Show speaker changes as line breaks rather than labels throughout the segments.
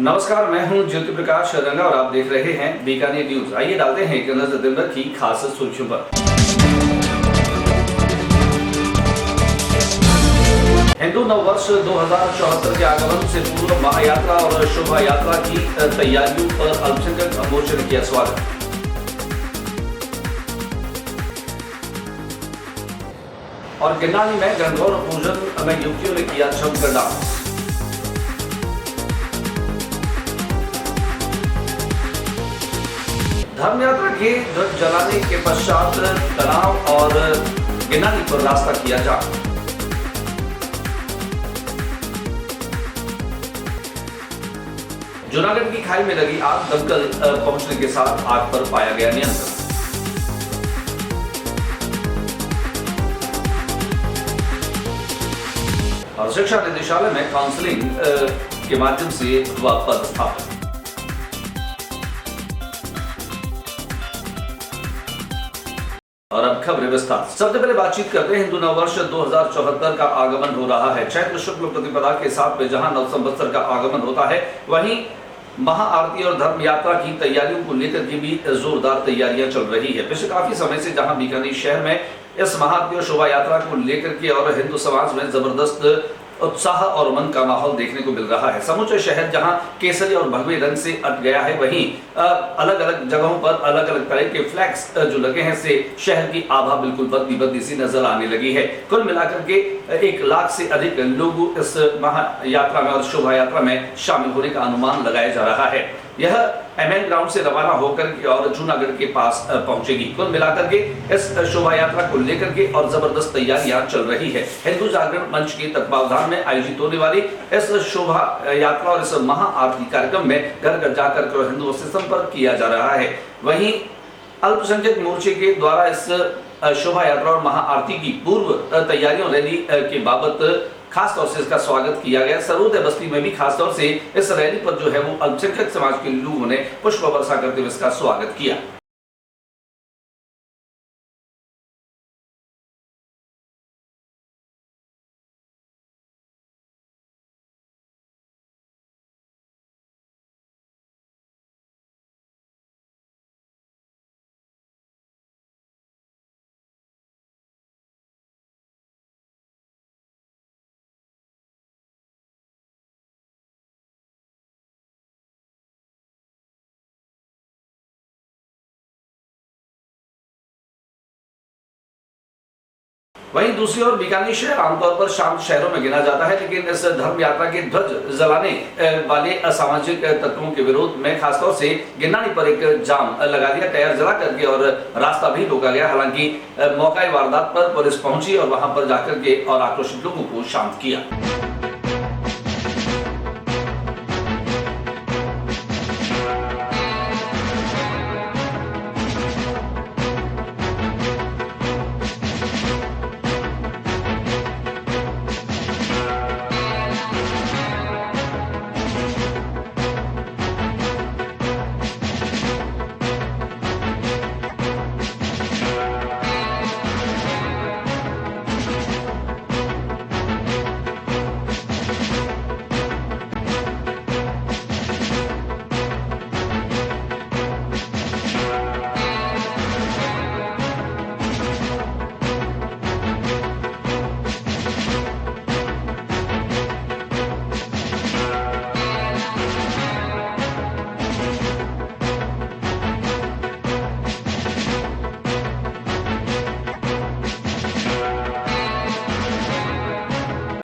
नमस्कार, मैं हूं ज्योति प्रकाश रंगा और आप देख रहे हैं बीकानेर न्यूज। आइए डालते हैं एक नजर दिन भर की खास सुर्खियों पर। हिंदू नववर्ष 2074 के आगमन से पूर्व महायात्रा और शोभा यात्रा की तैयारियों पर अल्पसंख्यक मोर्चे ने किया स्वागत। और गिरनानी में गणगौर पूजन में युवतियों ने किया जमकर डांस। धर्म यात्रा के ध्वज जलाने के पश्चात तनाव और गिरनानी पर रास्ता किया जाम। जूनागढ़ की खाई में लगी आग दमकल पहुंचने के साथ आग पर पाया गया नियंत्रण। और शिक्षा निदेशालय में काउंसलिंग के माध्यम से हुआ पदस्थापन। और अब खबरें विस्तार। सबसे पहले बातचीत करते हैं हिंदू नववर्ष 2074 का आगमन हो रहा है। चैत्र शुक्ल प्रतिपदा के साथ में जहां नव संवत्सर का आगमन होता है, वहीं महाआरती और धर्म यात्रा की तैयारियों को लेकर के भी जोरदार तैयारियां चल रही है। पिछले काफी समय से जहां बीकानेर शहर में इस महाआरती और शोभा यात्रा को लेकर के और हिंदू समाज में जबरदस्त उत्साह और मन का माहौल देखने को मिल रहा है। समूचे शहर जहां केसरी और भगवे रंग से अट गया है, वहीं अलग अलग जगहों पर अलग अलग तरह के फ्लैग्स जो लगे हैं से शहर की आभा बिल्कुल बदली बदली सी नजर आने लगी है। कुल मिलाकर के 1 लाख से अधिक लोग इस महायात्रा में और शोभा यात्रा में शामिल होने का अनुमान लगाया जा रहा है। यह एमएन ग्राउंड से रवाना होकर के और जूनागढ़ के पास पहुंचेगी। कुल मिलाकर के इस शोभा यात्रा को लेकर के और जबरदस्त तैयारियां चल रही है। हिंदू जागरण मंच के तत्वावधान में आयोजित होने वाली इस शोभा यात्रा और इस महाआरती कार्यक्रम में घर घर जाकर के हिंदुओं से संपर्क किया जा रहा है। वहीं अल्पसंख्यक मोर्चे के द्वारा इस शोभा यात्रा और महाआरती की पूर्व तैयारियों रैली के बाबत खास तौर से इसका स्वागत किया गया। सर्वोदय बस्ती में भी खास तौर से इस रैली पर जो है वो अल्पसंख्यक समाज के लोगों ने पुष्प वर्षा करते हुए इसका स्वागत किया। वहीं दूसरी ओर बीकानेर शहर आमतौर पर शांत शहरों में गिना जाता है, लेकिन इस धर्म यात्रा के ध्वज जलाने वाले असामाजिक तत्वों के विरोध में खासतौर से गिरनानी पर एक जाम लगा दिया, टायर जला करके और रास्ता भी रोका गया। हालांकि मौका वारदात पर पुलिस पहुंची और वहां पर जाकर के और आक्रोशित लोगों को शांत किया।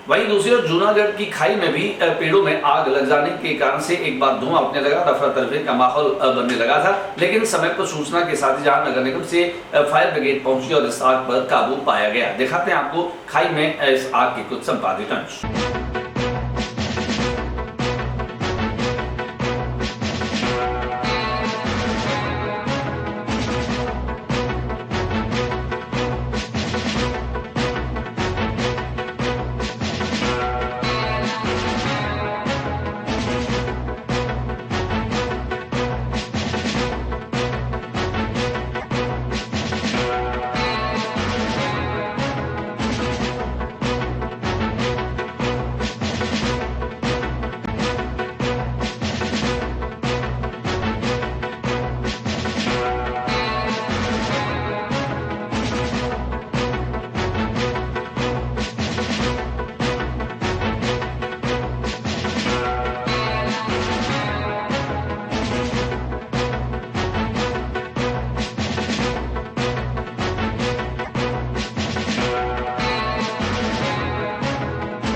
वहीं दूसरी ओर जूनागढ़ की खाई में भी पेड़ों में आग लग जाने के कारण से एक बार धुआं उठने लगा, अफरा तफरी का माहौल बनने लगा था। लेकिन समय पर सूचना के साथ ही जहां नगर निगम से फायर ब्रिगेड पहुंची और इस आग पर काबू पाया गया। दिखाते हैं आपको खाई में इस आग के कुछ संपादित अंश।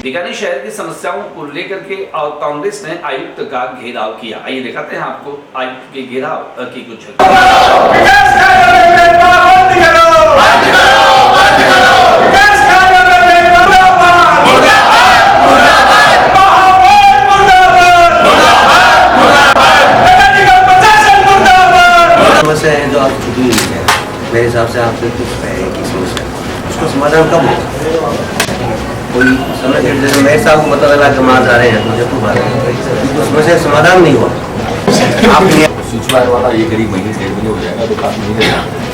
बीकानेर शहर की समस्याओं को लेकर के और कांग्रेस ने आयुक्त का घेराव किया। आइए दिखाते हैं आपको आयुक्त के घेराव की कुछ।
समस्या है जो आप खुद ही है, मेरे हिसाब से आपसे कुछ है कि समस्या उसका समाधान कब हो? कोई समय जैसे मेरे साहब को पता चला कि हम आज आ रहे हैं मुजफ्फरपुर आ रहे हैं, तो समस्या समाधान नहीं हुआ। आप
स्विच वायर वाला ये करीब महीने 1.5 महीने हो जाएगा, तो काफी महीने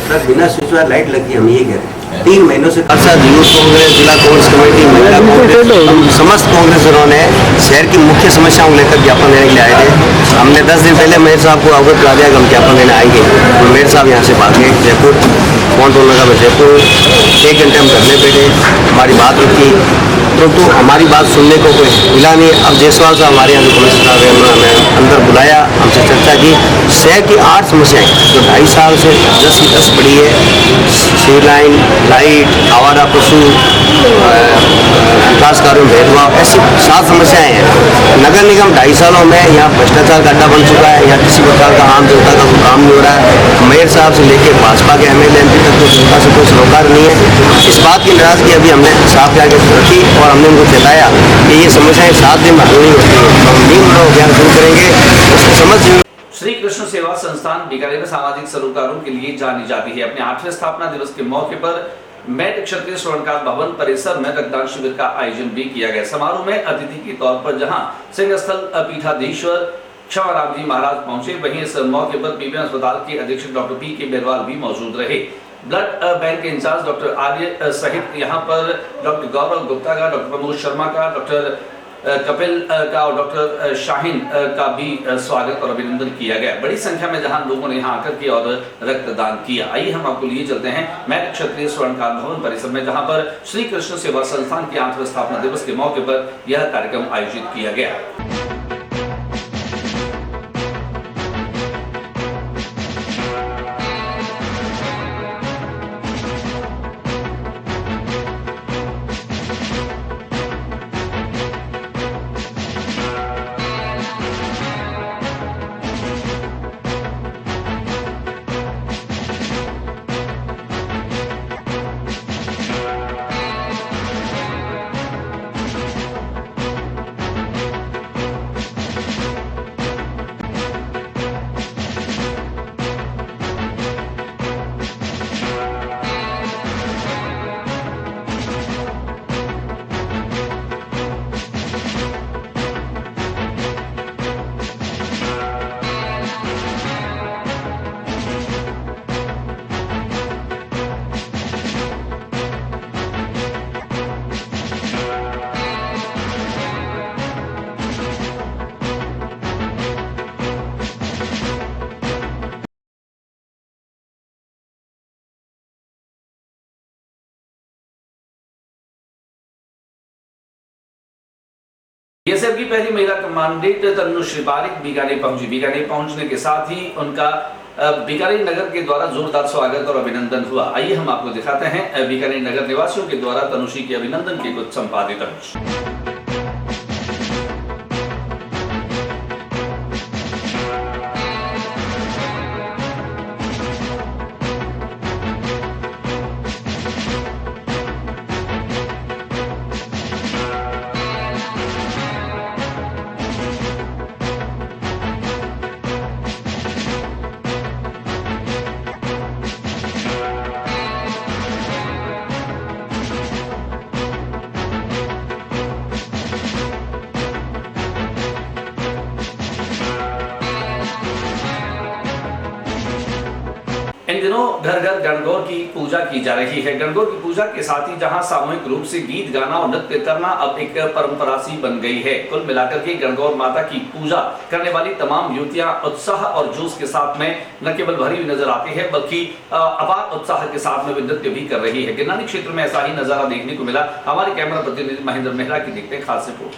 सर बिना स्विच वायर लाइट लगी, हम ये कह रहे हैं 3 महीनों से यूथ कांग्रेस, जिला कांग्रेस कमेटी, महिला कांग्रेस, समस्त कांग्रेसरों ने शहर की मुख्य समस्याओं को लेकर ज्ञापन देने के लिए आए थे। हमने 10 दिन पहले मेयर साहब को अवगत करा दिया कि हम ज्ञापन देने आएंगे, तो मेयर साहब यहाँ से भाग गए जयपुर, फोन टोल लगा जयपुर। 1 घंटे हम धरने बैठे, हमारी बात रखी, तो हमारी बात सुनने को कोई मिला नहीं। अब जायसवाल साहब हमारे यहाँ कमिश्नर हमें अंदर बुलाया, हमसे चर्चा की। शहर की 8 समस्याएं जो 2.5 साल से 10 की 10 पड़ी है, सी लाइन, लाइट, आवारा पशु, विकास कार्यों में भेदभाव, ऐसी 7 समस्याएं हैं। नगर निगम 2.5 सालों में यहाँ भ्रष्टाचार का अड्डा बन चुका है, यहाँ किसी प्रकार का आम जनता का कोई काम नहीं हो रहा है। मेयर साहब से लेकर भाजपा के MLA MP तक तो जनता से कोई सरोकार नहीं है। इस बात की नाराजगी अभी हमने साफ के आगे रखी और हमने उनको चेताया कि ये समस्याएं 7 दिन में हल नहीं होती है, तो हम नींद अभियान शुरू करेंगे। उसकी समझ
श्री कृष्ण सेवा संस्थान बीकानेर में सामाजिक सरोकारों के लिए जानी जाती है। अपने 8वें स्थापना दिवस के मौके पर मेट क्षत्रिय स्वर्णकार भवन परिसर में रक्तदान शिविर का आयोजन भी किया गया। समारोह में अतिथि के तौर पर जहां सिंहस्थल पीठाधीश्वर क्षमाराम जी महाराज पहुंचे, वहीं इस मौके पर पीबीएम अस्पताल के अधीक्षक डॉक्टर पी.के. बेरवाल भी मौजूद रहे। ब्लड बैंक के इंचार्ज डॉक्टर आर्य सहित यहाँ पर डॉक्टर गौरव गुप्ता का, डॉक्टर प्रमोद शर्मा का, डॉक्टर कपिल का और डॉक्टर शाहीन का भी स्वागत और अभिनंदन किया गया। बड़ी संख्या में जहां लोगों ने यहां आकर के और रक्तदान किया। आइए हम आपको लिए चलते हैं मेट क्षत्रिय स्वर्णकार भवन परिसर में, जहां पर श्री कृष्ण सेवा संस्थान के 8वें स्थापना दिवस के मौके पर यह कार्यक्रम आयोजित किया गया। बीएसएफ की पहली महिला कमांडेंट तनुश्री बारिक बीकानेर पहुंची। बीकानेर पहुंचने के साथ ही उनका बीकानेर नगर के द्वारा जोरदार स्वागत और अभिनंदन हुआ। आइए हम आपको दिखाते हैं बीकानेर नगर निवासियों के द्वारा तनुश्री के अभिनंदन के कुछ संपादित अंश। इन दिनों घर घर गणगौर की पूजा की जा रही है। गणगौर की पूजा के साथ ही जहां सामूहिक रूप से गीत गाना और नृत्य करना अब एक परंपरा सी बन गई है। कुल मिलाकर के गणगौर माता की पूजा करने वाली तमाम युवतियां उत्साह और जोश के साथ में न केवल भरी हुई नजर आती है, बल्कि अपार उत्साह के साथ में वे नृत्य भी कर रही है। गिरनानी क्षेत्र में ऐसा ही नजारा देखने को मिला। हमारे कैमरा प्रतिनिधि महेंद्र मेहरा की देखते हैं खास रिपोर्ट।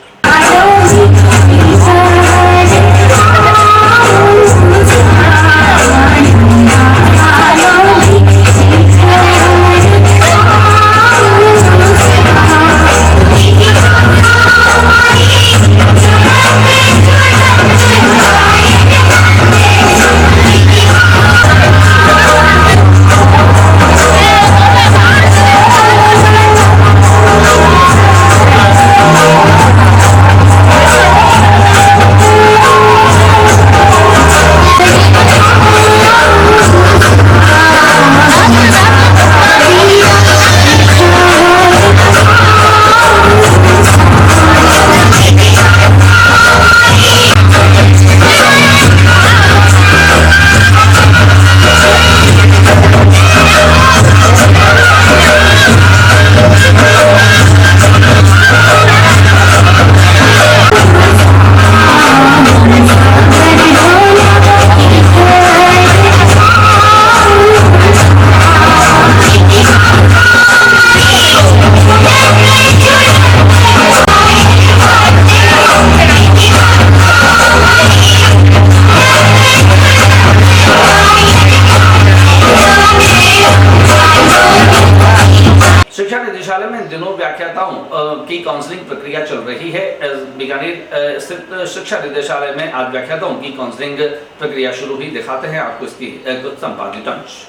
शिक्षा निदेशालय में इन दिनों व्याख्याताओं की काउंसलिंग प्रक्रिया चल रही है। बीकानेर स्थित शिक्षा निदेशालय में आज व्याख्याताओं की काउंसलिंग प्रक्रिया शुरू हुई। दिखाते हैं आपको इसकी एक संपादित अंश।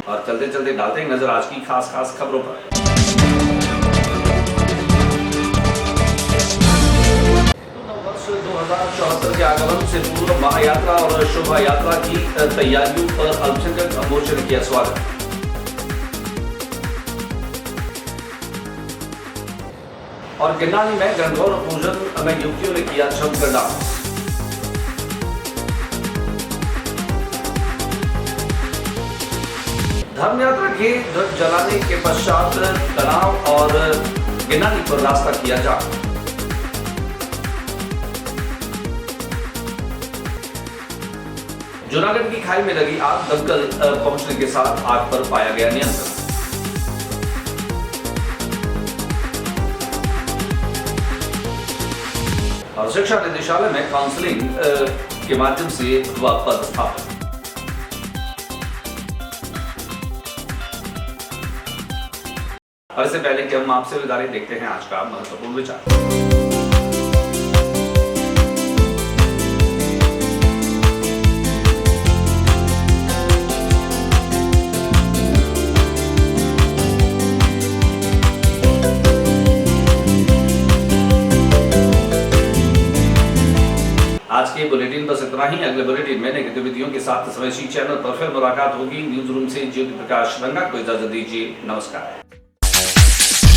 और चलते चलते डालते हैं नजर आज की खास खबरों पर। वर्ष 2074 के आगमन से पूर्व महायात्रा और शोभा यात्रा की तैयारियों पर अल्पसंख्यक मोर्चे ने किया स्वागत। और गिरनानी में गणगौर पूजन में युवतियों ने किया जमकर डांस। धर्म यात्रा के ध्वज जलाने के पश्चात तनाव और गिरनानी पर रास्ता किया जाम। जूनागढ़ की खाई में लगी आग, दमकल पहुंचने के साथ आग पर पाया गया नियंत्रण। और शिक्षा निदेशालय में काउंसलिंग के माध्यम से हुआ पदस्थापन। और इससे पहले कि हम आपसे विदा लें, देखते हैं आज का महत्वपूर्ण विचार। आज के बुलेटिन बस इतना ही। अगले बुलेटिन में नई गतिविधियों के साथ समय चैनल पर फिर मुलाकात होगी। न्यूज रूम से ज्योति प्रकाश रंगा को इजाजत दीजिए। नमस्कार।